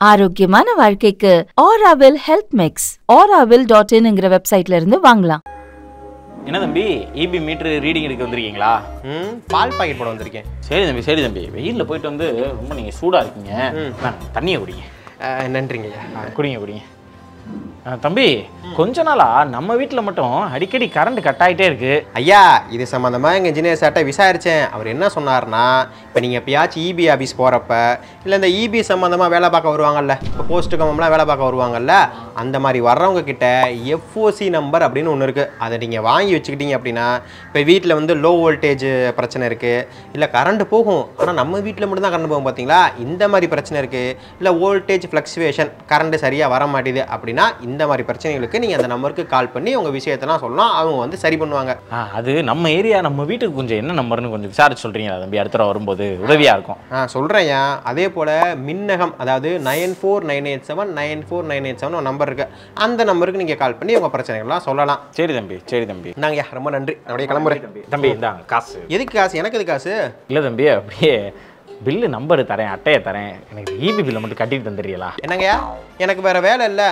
ஆரோக்கியமான வாழ்க்கைக்கு Auravil Health Mix auravil.in வெப்சைட்ல இருந்து வாங்கலாம். என்ன தம்பி இபி மீட்டர் ரீடிங் எடுக்க வந்திருக்கீங்களா? பால் பாக்கெட் போட வந்திருக்கேன். சரி தம்பி வெயிலில் போயிட்டு வந்து ரொம்ப நீங்கள் சூடாக இருக்கீங்க. தண்ணியை குடிங்க. நன்றிங்க. குடிங்க. தம்பி கொஞ்ச நாளா நம்ம வீட்டில் மட்டும் அடிக்கடி கரண்ட் கட் ஆகிட்டே இருக்கு. ஐயா இது சம்மந்தமாக எங்கள் இன்ஜினியர் சார்ட்ட விசாரித்தேன். அவர் என்ன சொன்னார்னா, இப்போ நீங்கள் எப்பயாச்சும் இபி ஆஃபீஸ் போகிறப்ப இல்லை இந்த இபி சம்மந்தமாக வேலை பார்க்க வருவாங்கல்ல, இப்போ போஸ்ட்டு கம்பம்லாம் வேலை பார்க்க வருவாங்கல்ல, அந்த மாதிரி வர்றவங்க கிட்ட எஃப்ஓசி நம்பர் அப்படின்னு ஒன்று இருக்குது. அதை நீங்கள் வாங்கி வச்சுக்கிட்டீங்க அப்படின்னா, இப்போ வீட்டில் வந்து லோ வோல்டேஜ் பிரச்சனை இருக்குது, இல்லை கரண்ட் போகும் ஆனால் நம்ம வீட்டில் மட்டும் தான் கரண்ட் போகும் பார்த்தீங்களா, இந்த மாதிரி பிரச்சனை இருக்குது, இல்லை வோல்டேஜ் ஃப்ளக்சுவேஷன் கரண்ட் சரியாக வர மாட்டேது அப்படின்னா, இந்த மாதிரி பிரச்சனைகளுக்கு நீங்கள் அந்த நம்பருக்கு கால் பண்ணி உங்கள் விஷயத்தெல்லாம் சொல்லலாம். அவங்க வந்து சரி பண்ணுவாங்க. அது நம்ம ஏரியா நம்ம வீட்டுக்கு கொஞ்சம் என்ன நம்பர்னு கொஞ்சம் விசாரிச்சு சொல்கிறீங்களா தம்பி? அடுத்த வரும்போது உதவியாக இருக்கும். சொல்கிறேன். அதே போல் மின்னகம், அதாவது 9498799497 ஒரு நம்பர் இருக்குது. அந்த நம்பருக்கு நீங்கள் கால் பண்ணி உங்கள் பிரச்சனைகள்லாம் சொல்லலாம். சரி தம்பி நாங்கள் ரொம்ப நன்றி. அப்படியே கிளம்புறேன். தம்பி இந்தாங்க காசு. எதுக்கு காசு? எனக்கு எது காசு? இல்லை தம்பி அப்படியே பில்லு நம்பரு தரேன், அட்டையை தரேன், எனக்கு இபி பில்லை மட்டும் கட்டிட்டு தந்துடுறீங்களா? என்னங்கய்யா எனக்கு வேறு வேலை இல்லை.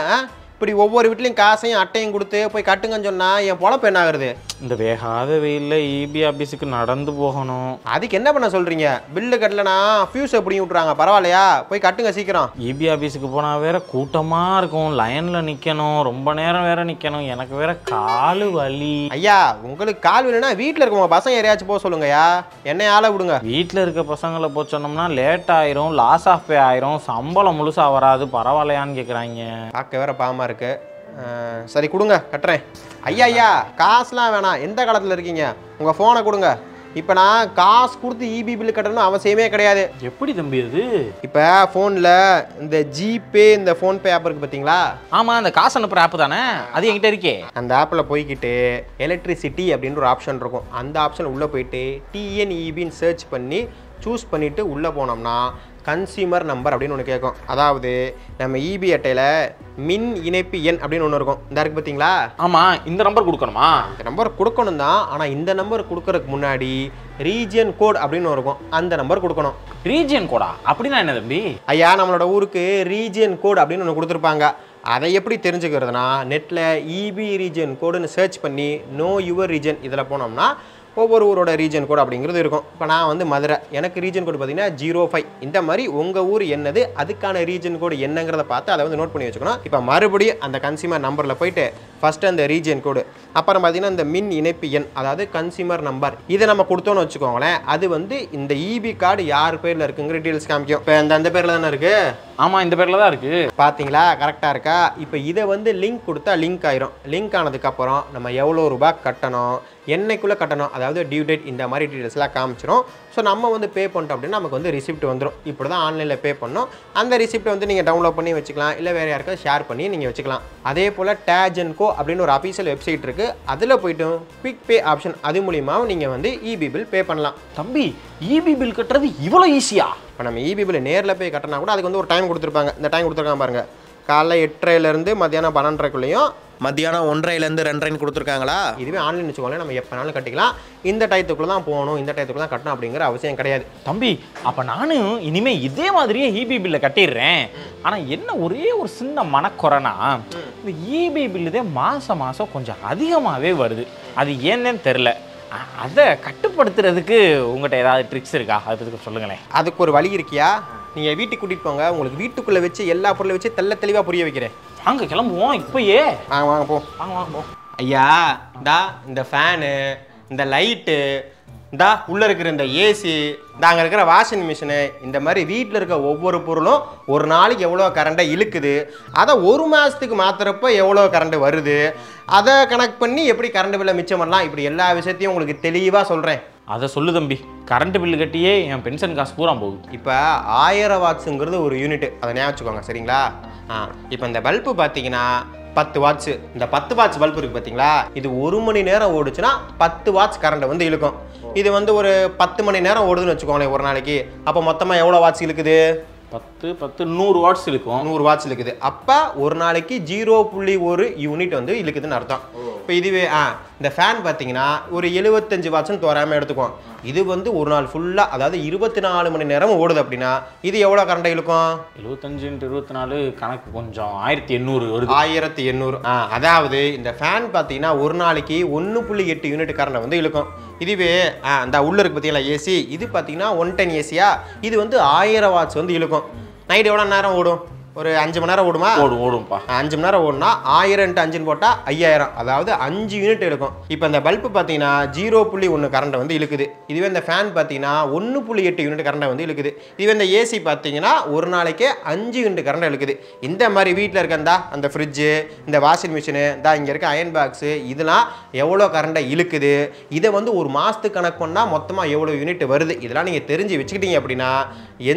இப்படி ஒவ்வொரு வீட்லையும் காசையும் அட்டையும் கொடுத்து போய் கட்டுங்கன்னு சொன்னால் என் பொழப்பு என்ன ஆகுறது? இந்த வேகாத வெயிலில் இபி ஆஃபீஸுக்கு நடந்து போகணும். அதுக்கு என்ன பண்ண சொல்கிறீங்க? பில்லு கட்டலைன்னா ஃபியூஸ் எப்படி விட்றாங்க? பரவாயில்லையா, போய் கட்டுங்க சீக்கிரம். இபி ஆஃபீஸுக்கு போனால் வேற கூட்டமாக இருக்கும், லைனில் நிற்கணும், ரொம்ப நேரம் வேற நிற்கணும், எனக்கு வேற காலு வலி. ஐயா உங்களுக்கு கால் வலினா வீட்டில் இருக்கவங்க பசங்க யாரையாச்சும் போக சொல்லுங்கய்யா, என்னை ஆளை விடுங்க. வீட்டில் இருக்க பசங்களை போச்சோன்னோம்னா லேட் ஆயிரும், லாஸ் ஆஃப் பே ஆயிரும், சம்பளம் முழுசாக வராது, பரவாயில்லையான்னு கேட்குறாங்க. பார்க்க வேற பாவமாக இருக்கு. சரி கொடுங்க, கட்டுறேன். ஐயா காசுலாம் வேணாம். எந்த காலத்தில் இருக்கீங்க? உங்கள் ஃபோனை கொடுங்க. இப்போ நான் காசு கொடுத்து இபி பில் கட்டணும்னு அவசியமே கிடையாது. எப்படி தம்பி அது? இப்போ ஃபோனில் இந்த ஜிபே, இந்த ஃபோன்பே ஆப் இருக்குது பார்த்தீங்களா? ஆமாம், அந்த காசு அனுப்புகிற ஆப் தானே, அது என்கிட்ட இருக்கே. அந்த ஆப்பில் போய்கிட்டு எலக்ட்ரிசிட்டி அப்படின்ற ஒரு ஆப்ஷன் இருக்கும். அந்த ஆப்ஷன் உள்ளே போயிட்டு டிஎன்இபின்னு சர்ச் பண்ணி சூஸ் பண்ணிவிட்டு உள்ளே போனோம்னா கன்சியூமர் நம்பர் அப்படின்னு ஒன்று கேட்கும். அதாவது நம்ம இபி அட்டையில் மின் இணைப்பு எண் அப்படின்னு ஒன்று இருக்கும். இந்த இருக்குது பார்த்தீங்களா? ஆமாம், இந்த நம்பர் கொடுக்கணுமா? இந்த நம்பர் கொடுக்கணும் தான். ஆனால் இந்த நம்பர் கொடுக்கறதுக்கு முன்னாடி ரீஜியன் கோட் அப்படின்னு இருக்கும். அந்த நம்பர் கொடுக்கணும். ரீஜியன் கோடா? அப்படின்னா என்ன தம்பி? ஐயா நம்மளோட ஊருக்கு ரீஜியன் கோட் அப்படின்னு ஒன்று கொடுத்துருப்பாங்க. அதை எப்படி தெரிஞ்சுக்கிறதுனா, நெட்டில் இபி ரீஜியன் கோடுன்னு சர்ச் பண்ணி நோ யுவர் ரீஜன் இதில் போனோம்னா ஒவ்வொரு ஊரோட ரீஜன் கோட் அப்படிங்கிறது இருக்கும். இப்போ நான் வந்து மதுரை, எனக்கு ரீஜன் கோடு பார்த்தீங்கன்னா 05. இந்த மாதிரி உங்கள் ஊர் என்னது, அதுக்கான ரீஜன் கோடு என்னங்கிறத பார்த்து அதை வந்து நோட் பண்ணி வச்சுக்கணும். இப்போ மறுபடியும் அந்த கன்சியூமர் நம்பரில் போயிட்டு ஃபஸ்ட்டு அந்த ரீஜன் கோடு, அப்புறம் பார்த்தீங்கன்னா இந்த மின் இணைப்பு எண், அதாவது கன்சியூமர் நம்பர், இதை நம்ம கொடுத்தோன்னு வச்சுக்கோங்களேன். அது வந்து இந்த இபி கார்டு யார் பேரில் இருக்குங்கிற டீட்டெயில்ஸ் காமிக்கும். இப்போ அந்த பேரில் தானே இருக்குது? ஆமாம், இந்த பேரில் தான் இருக்குது. பார்த்தீங்களா, கரெக்டாக இருக்கா? இப்போ இதை வந்து லிங்க் கொடுத்தா லிங்க் ஆயிரும். லிங்க் ஆனதுக்கப்புறம் நம்ம எவ்வளோ ரூபாய் கட்டணும், என்னைக்குள்ளே கட்டணும், அதாவது டியூ டேட், இந்த மாதிரி டீட்டெயில்ஸ்லாம் காமிச்சிடும். ஸோ நம்ம வந்து பே பண்ணிட்டோம் அப்படின்னா நமக்கு வந்து ரிசிப்ட் வந்துடும். இப்படி தான் ஆன்லைனில் பே பண்ணோம். அந்த ரிசிப்ட்டை வந்து நீங்கள் டவுன்லோட் பண்ணி வச்சுக்கலாம், இல்லை வேறு யாருக்காவது ஷேர் பண்ணி நீங்கள் வச்சுக்கலாம். அதே போல் டேஜ் அண்ட் கோ அப்படின்னு ஒரு அஃபீஷியல் வெப்சைட் இருக்குது. அதில் போய்ட்டு குவிக் பே ஆப்ஷன், அது மூலியமாக நீங்கள் வந்து இபி பில் பே பண்ணலாம். தம்பி இபி பில் கட்டுறது இவ்வளோ ஈஸியா? இப்போ நம்ம இபி பில் நேரில் போய் கட்டினா கூட அதுக்கு வந்து ஒரு டைம் கொடுத்துருப்பாங்க. இந்த டைம் கொடுத்துருக்காங்க பாருங்கள். காலைல 8:30 மத்தியானம் 12:30, மத்தியானம் 1:30 2:30 கொடுத்துருக்காங்களா? இதுவே ஆன்லைன் வச்சுக்கோங்களேன், நம்ம எப்போனாலும் கட்டிக்கலாம். இந்த டயத்துக்குள்ளே தான் போகணும், இந்த டயத்துக்குள்ள தான் கட்டணும் அப்படிங்கிற அவசியம் கிடையாது. தம்பி அப்போ நானும் இனிமேல் இதே மாதிரியே இபி பில்லை கட்டிடுறேன். ஆனால் என்ன ஒரே ஒரு சின்ன மனக்குறைனா, இந்த இபி பில்லுதே மாதம் கொஞ்சம் அதிகமாகவே வருது. அது ஏன்னு தெரில. அதை கட்டுப்படுத்துறதுக்கு உங்கள்கிட்ட ஏதாவது ட்ரிக்ஸ் இருக்கா? அதை பற்றி சொல்லுங்களேன். அதுக்கு ஒரு வழி இருக்கியா? நீங்கள் வீட்டுக்கு கூட்டிகிட்டு போங்க, உங்களுக்கு வீட்டுக்குள்ளே வச்சு எல்லா பொருளையும் வச்சு தெளிவாக புரிய வைக்கிறேன். வாங்க கிளம்புவோம் இப்போயே. வாங்க போ. வாங்க. ஐயா இந்த ஃபேனு, இந்த லைட்டு, உள்ளே இருக்கிற இந்த ஏசி, அங்கே இருக்கிற வாஷிங் மிஷினு, இந்த மாதிரி வீட்டில் இருக்க ஒவ்வொரு பொருளும் ஒரு நாளைக்கு எவ்வளோ கரண்ட்டை இழுக்குது, அதை ஒரு மாதத்துக்கு மாற்றுறப்போ எவ்வளோ கரண்ட்டு வருது, அதை கனெக்ட் பண்ணி எப்படி கரண்ட் பில்லை மிச்சம் பண்ணலாம், இப்படி எல்லா விஷயத்தையும் உங்களுக்கு தெளிவாக சொல்கிறேன். அதை சொல்லு தம்பி. கரண்ட் பில்லு கட்டியே என் பென்ஷன் காசு பூரா போகுது. இப்போ 1000 வாட்ஸுங்கிறது ஒரு யூனிட், அதை ஞாபகம் வச்சுக்கோங்க சரிங்களா? இப்போ இந்த பல்பு பார்த்தீங்கன்னா 10 வாட்ஸு. இந்த 10 வாட்ஸ் பல்பு இருக்குது பார்த்தீங்களா, இது 1 மணி நேரம் ஓடுச்சுன்னா 10 வாட்ஸ் கரண்ட்டை வந்து இழுக்கும். இது வந்து ஒரு 10 மணி நேரம் ஓடுதுன்னு வச்சுக்கோங்களேன் ஒரு நாளைக்கு. அப்போ மொத்தமாக எவ்வளோ வாட்ஸ் இழுக்குது? 10 10 100 வாட்ஸ் இருக்கும். 100 வாட்ஸ் இழுக்குது. அப்போ ஒரு நாளைக்கு 0.1 யூனிட் வந்து இழுக்குதுன்னு அர்த்தம். இப்போ இதுவே இந்த ஃபேன் பார்த்தீங்கன்னா ஒரு 75 வாட்ஸ்ன்னு தோராமல் எடுத்துக்குவோம். இது வந்து ஒரு நாள் ஃபுல்லாக, அதாவது 24 மணி நேரம் ஓடுது அப்படின்னா இது எவ்வளோ கரண்ட் இழுக்கும்? 75 × 24 கணக்கு கொஞ்சம் 1800 வருது. 1800. அதாவது இந்த ஃபேன் பார்த்தீங்கன்னா ஒரு நாளைக்கு 1.8 யூனிட் கரண்ட் வந்து இழுக்கும். இதுவே அந்த உள்ள இருக்கு பார்த்தீங்களா ஏசி, இது பார்த்தீங்கன்னா 110 ஏசியா, இது வந்து 1000 வாட்ஸ் வந்து இழுக்கும். நைட் எவ்வளோ நேரம் ஓடும்? ஒரு 5 மணி நேரம் ஓடுமா? ஓடும்பா. 5 மணி நேரம் ஓடுனா 1000 × 5 போட்டால் 5000, அதாவது 5 யூனிட் இருக்கும். இப்போ இந்த பல்பு பார்த்தீங்கன்னா 0.1 கரண்ட் வந்து இழுக்குது. இதுவே இந்த ஃபேன் பார்த்தீங்கன்னா 1.8 யூனிட் கரண்ட் வந்து இழுக்குது. இதுவே இந்த ஏசி பார்த்தீங்கன்னா ஒரு நாளைக்கு 5 யூனிட் கரண்ட் இழுக்குது. இந்த மாதிரி வீட்டில் இருக்கா அந்த ஃப்ரிட்ஜு, இந்த வாஷிங் மிஷினு, இங்கே இருக்க அயன் பாக்ஸு, இதெல்லாம் எவ்வளோ கரண்ட்டை இழுக்குது, இதை வந்து ஒரு மாதத்துக்கு கணக்கு பண்ணால் மொத்தமாக எவ்வளோ யூனிட் வருது, இதெல்லாம் நீங்கள் தெரிஞ்சு வச்சுக்கிட்டீங்க அப்படின்னா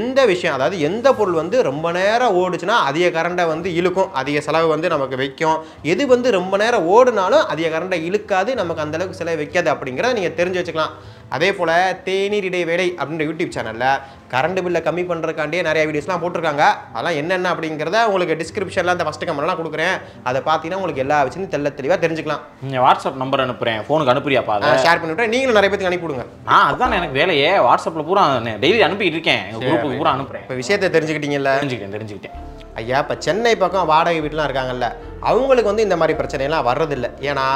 எந்த விஷயம், அதாவது எந்த பொருள் வந்து ரொம்ப நேரம் ஓடுச்சுன்னா அதிக கரண்ட்டை வந்து இழுக்கும், அதிக செலவு வந்து நமக்கு வைக்கும், எது வந்து ரொம்ப நேரம் ஓடுனாலும் அதிக கரண்ட்டை இழுக்காது, நமக்கு அந்தளவுக்கு செலவு வைக்காது அப்படிங்கிறத நீங்கள் தெரிஞ்சு வச்சுக்கலாம். அதே போல் தேநீர் இடைவேளை அப்படின்ற யூடியூப் சேனலில் கரண்ட் பில்லை கம்மி பண்ணுறதுக்காண்டியே நிறைய வீடியோஸ்லாம் போட்டிருக்காங்க. அதெல்லாம் என்னென்ன அப்படிங்கிறத உங்களுக்கு டிஸ்கிரிப்ஷனில் அந்த ஃபஸ்ட்டு கமெண்ட்லாம் கொடுக்குறேன். அதை பார்த்தீங்கன்னா உங்களுக்கு எல்லா விஷயமும் தெளிவாக தெரிஞ்சுக்கலாம். நீங்கள் வாட்ஸ்அப் நம்பர் அனுப்புகிறேன், ஃபோனுக்கு அனுப்புறியாப்பா? அதை ஷேர் பண்ணிவிட்டு நீங்களும் நிறைய பேருக்கு அனுப்பிவிடுங்க. அதுதான் எனக்கு வேலையே. வாட்ஸ்அப்பில் பூரா டெய்லி அனுப்பிட்டு இருக்கேன், எங்கள் குரூப்புக்கு பூரா அனுப்புகிறேன். இப்போ விஷயத்தை தெரிஞ்சுக்கிட்டீங்கல்ல? தெரிஞ்சுக்கிட்டேன். ஐயா, இப்போ சென்னை பக்கம் வாடகை வீட்டுலாம் இருக்காங்கல்ல, அவங்களுக்கு வந்து இந்த மாதிரி பிரச்சனைலாம் வர்றதில்லை. ஏன்னா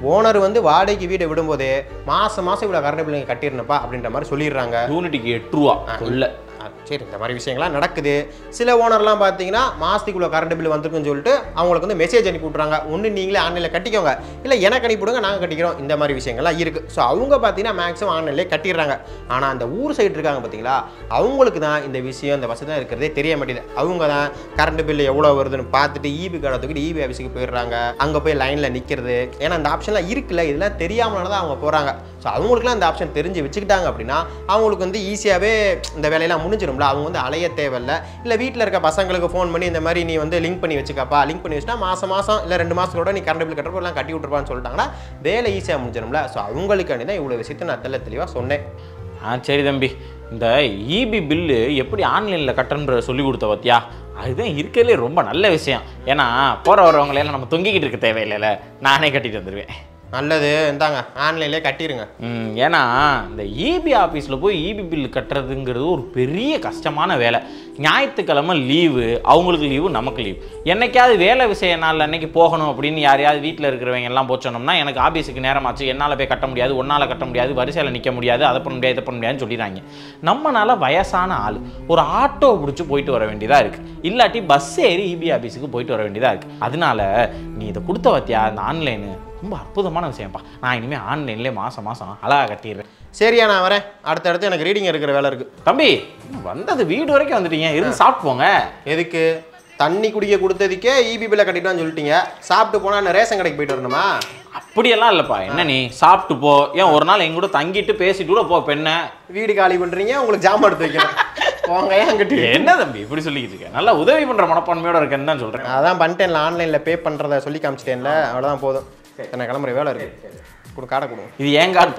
ஓனர் வந்து வாடகைக்கு வீடை விடும்போதே மாதம் இவ்வளோ கரண்ட் பில் நீங்கள் கட்டிடணுப்பா அப்படின்ற மாதிரி சொல்லிடுறாங்க. யூனிட்டுக்கு 8 ரூபா இல்லை. சரி, இந்த மாதிரி விஷயங்கள்லாம் நடக்குது. சில ஓனர்லாம் பார்த்தீங்கன்னா மாதத்துக்குள்ள கரண்ட் பில் வந்துருக்குன்னு சொல்லிட்டு அவங்களுக்கு வந்து மெசேஜ் அனுப்பி விட்றாங்க. ஒன்று நீங்களே ஆன்லைனில் கட்டிக்கோங்க, இல்லை எனக்கு அனுப்பிவிடுங்க, நாங்கள் கட்டிக்கிறோம். இந்த மாதிரி விஷயங்கள்லாம் இருக்குது. ஸோ அவங்க பார்த்தீங்கன்னா மேக்ஸிமம் ஆன்லைன்லேயே கட்டிடுறாங்க. ஆனால் அந்த ஊர் சைடு இருக்காங்க பார்த்தீங்களா, அவங்களுக்கு தான் இந்த விஷயம், இந்த வசதி தான் இருக்கிறதே தெரிய மாட்டேது. அவங்க தான் கரண்ட் பில் எவ்வளோ வருதுன்னு பார்த்துட்டு ஈபி கார்டை தூக்கிட்டு ஈபி ஆஃபீஸுக்கு போயிடுறாங்க. அங்கே போய் லைனில் நிற்கிறது, ஏன்னா அந்த ஆப்ஷன்லாம் இருக்குல்ல, இதெல்லாம் தெரியாமனால தான் அவங்க போகிறாங்க. ஸோ அவங்களுக்குலாம் இந்த ஆப்ஷன் தெரிஞ்சு வச்சுக்கிட்டாங்க அப்படின்னா அவங்களுக்கு வந்து ஈஸியாகவே இந்த வேலையெல்லாம் முடிஞ்சிடும்ல. அவங்க வந்து அலைய தேவையில்லை. இல்லை வீட்டில் இருக்க பசங்களுக்கு ஃபோன் பண்ணி இந்த மாதிரி நீ வந்து லிங்க் பண்ணி வச்சுக்கப்பா, லிங்க் பண்ணி வச்சுட்டா மாதம் இல்லை 2 மாதத்தோட நீ கரண்ட் பில் கட்டுறப்போ எல்லாம் கட்டி விட்டுருப்பான்னு சொல்லிட்டாங்கன்னா வேலை ஈஸியாக முடிஞ்சிடும்ல. ஸோ அவங்களுக்காண்டி தான் இவ்வளோ விஷயத்தை நான் தெளிவாக சொன்னேன். சரி தம்பி, இந்த இபி பில்லு எப்படி ஆன்லைனில் கட்டணுன்ற சொல்லி கொடுத்த பார்த்தியா, அதுதான் இருக்கிறதுலே ரொம்ப நல்ல விஷயம். ஏன்னா போகிற வரவங்களையெல்லாம் நம்ம தொங்கிக்கிட்டு இருக்க தேவையில்லைல்ல, நானே கட்டிட்டு வந்துடுவேன். நல்லது, இந்தாங்க ஆன்லைன்லேயே கட்டிடுங்க. ஏன்னா இந்த இபி ஆஃபீஸில் போய் இபி பில் கட்டுறதுங்கிறது ஒரு பெரிய கஷ்டமான வேலை. ஞாயிற்றுக்கிழமை லீவு, அவங்களுக்கு லீவு, நமக்கு லீவு. என்னைக்காவது வேலை விஷய நாள் அன்னைக்கு போகணும் அப்படின்னு யாரையாவது வீட்டில் இருக்கிறவங்க எல்லாம் போச்சோம்னா எனக்கு ஆஃபீஸுக்கு நேரமாச்சு, என்னால் போய் கட்ட முடியாது, ஒன்றால் கட்ட முடியாது, வரிசையில் நிற்க முடியாது, அதை பண்ண முடியாது, இதை பண்ண முடியாதுன்னு சொல்லிடுறாங்க. நம்மளால் வயசான ஆள் ஒரு ஆட்டோ பிடிச்சி போயிட்டு வர வேண்டியதாக இருக்குது, இல்லாட்டி பஸ் ஏறி இபி ஆஃபீஸுக்கு போயிட்டு வர வேண்டியதாக இருக்குது. அதனால நீ இதை கொடுத்த பார்த்தியா, இந்த ஆன்லைனு ரொம்ப அற்புதமான விஷயம்ப்பா. நான் இனிமேல் ஆன்லைன்லேயே மாதம் அழகாக கட்டிடுறேன். சரியா, நான் வரேன். அடுத்தடுத்து எனக்கு ரீடிங் இருக்கிற வேலை இருக்குது. தம்பி வந்தது வீடு வரைக்கும் வந்துட்டீங்க, இருந்து சாப்பிட்டு போங்க. எதுக்கு? தண்ணி குடிக்க கொடுத்ததுக்கே இபி பில்லை கட்டிட்டான்னு சொல்லிட்டீங்க. சாப்பிட்டு போனால் என்ன ரேஷன் கடைக்கு போயிட்டு வரணுமா? அப்படியெல்லாம் இல்லைப்பா. என்ன நீ சாப்பிட்டு போ, ஏன் ஒரு நாள் எங்க கூட தங்கிட்டு பேசிட்டு கூட போ. பெண்ணை வீடு காலி பண்ணுறீங்க, உங்களுக்கு ஜாமான் எடுத்து வைக்கணும். போங்க. என்ன தம்பி இப்படி சொல்லிக்கிட்டு இருக்கேன்? நல்லா உதவி பண்ணுற மனப்பான்மையோட இருக்கேன்னு தான் சொல்கிறேன். அதான் பண்ணிட்டேன்ல, ஆன்லைனில் பே பண்ணுறத சொல்லி காமிச்சிட்டேன்ல, அவ்வளோதான் போதும். என்ன கிளம்புற வேலை இருக்கு, காடை கொடுங்க. இது ஏன் கார்டு?